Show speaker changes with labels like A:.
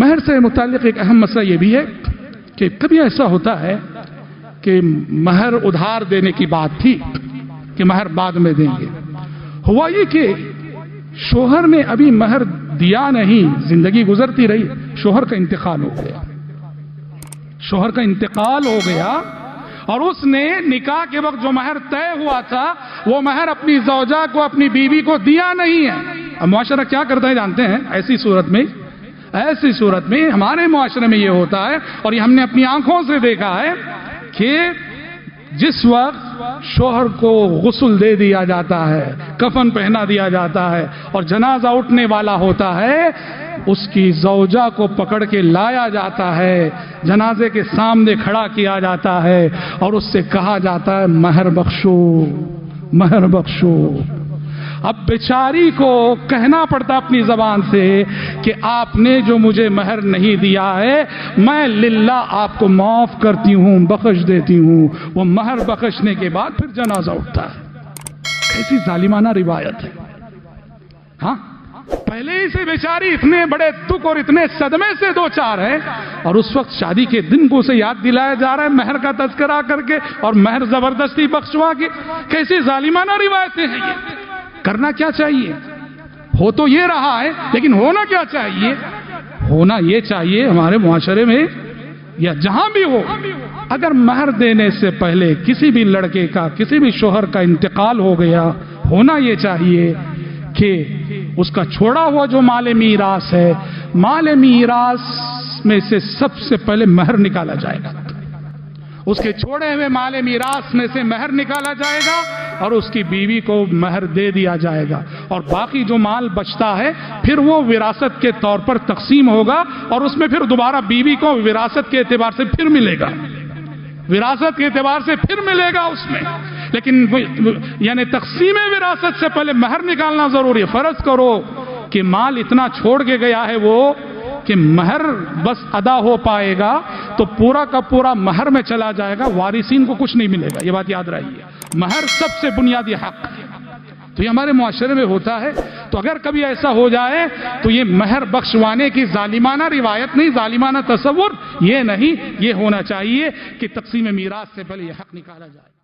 A: مہر سے متعلق ایک اہم مسئلہ یہ بھی ہے کہ کبھی ایسا ہوتا ہے کہ مہر ادھار دینے کی بات تھی کہ مہر بعد میں دیں گے. ہوا یہ کہ شوہر نے ابھی مہر دیا نہیں، زندگی گزرتی رہی، شوہر کا انتقال ہو گیا. شوہر کا انتقال ہو گیا اور اس نے نکاح کے وقت جو مہر طے ہوا تھا وہ مہر اپنی زوجہ کو، اپنی بیوی کو دیا نہیں ہے. اب معاشرہ کیا کرتا ہے جانتے ہیں؟ ایسی صورت میں ہمارے معاشرے میں یہ ہوتا ہے، اور یہ ہم نے اپنی آنکھوں سے دیکھا ہے کہ جس وقت شوہر کو غسل دے دیا جاتا ہے، کفن پہنا دیا جاتا ہے اور جنازہ اٹھنے والا ہوتا ہے، اس کی زوجہ کو پکڑ کے لایا جاتا ہے، جنازے کے سامنے کھڑا کیا جاتا ہے اور اس سے کہا جاتا ہے مہر بخشو، مہر بخشو. اب بیچاری کو کہنا پڑتا اپنی زبان سے کہ آپ نے جو مجھے مہر نہیں دیا ہے میں للہ آپ کو معاف کرتی ہوں، بخش دیتی ہوں. وہ مہر بخشنے کے بعد پھر جنازہ اٹھتا ہے. کیسی ظالمانہ روایت ہے. ہاں، پہلے ہی سے بیچاری اتنے بڑے دکھ اور اتنے صدمے سے دو چار ہے، اور اس وقت شادی کے دن کو اسے یاد دلایا جا رہا ہے مہر کا تذکرہ کر کے اور مہر زبردستی بخشوا کے. کیسی ظالمانہ روایتیں ہیں یہ. کرنا کیا چاہیے؟ ہو تو یہ رہا ہے، لیکن ہونا کیا چاہیے؟ ہونا یہ چاہیے ہمارے معاشرے میں یا جہاں بھی ہو، اگر مہر دینے سے پہلے کسی بھی لڑکے کا، کسی بھی شوہر کا انتقال ہو گیا، ہونا یہ چاہیے کہ اس کا چھوڑا ہوا جو مال میراث ہے، مال میراث میں سے سب سے پہلے مہر نکالا جائے گا. اس کے چھوڑے ہوئے مال میراث میں سے مہر نکالا جائے گا اور اس کی بیوی کو مہر دے دیا جائے گا، اور باقی جو مال بچتا ہے پھر وہ وراثت کے طور پر تقسیم ہوگا، اور اس میں پھر دوبارہ بیوی کو وراثت کے اعتبار سے پھر ملے گا، وراثت کے اعتبار سے پھر ملے گا اس میں. لیکن یعنی تقسیم وراثت سے پہلے مہر نکالنا ضروری ہے. فرض کرو کہ مال اتنا چھوڑ کے گیا ہے وہ کہ مہر بس ادا ہو پائے گا تو پورا کا پورا مہر میں چلا جائے گا، وارثین کو کچھ نہیں ملے گا. یہ بات یاد رہیے، مہر سب سے بنیادی حق ہے. تو یہ ہمارے معاشرے میں ہوتا ہے. تو اگر کبھی ایسا ہو جائے تو یہ مہر بخشوانے کی ظالمانہ روایت نہیں، ظالمانہ تصور یہ نہیں، یہ ہونا چاہیے کہ تقسیم میراث سے پہلے یہ حق نکالا جائے.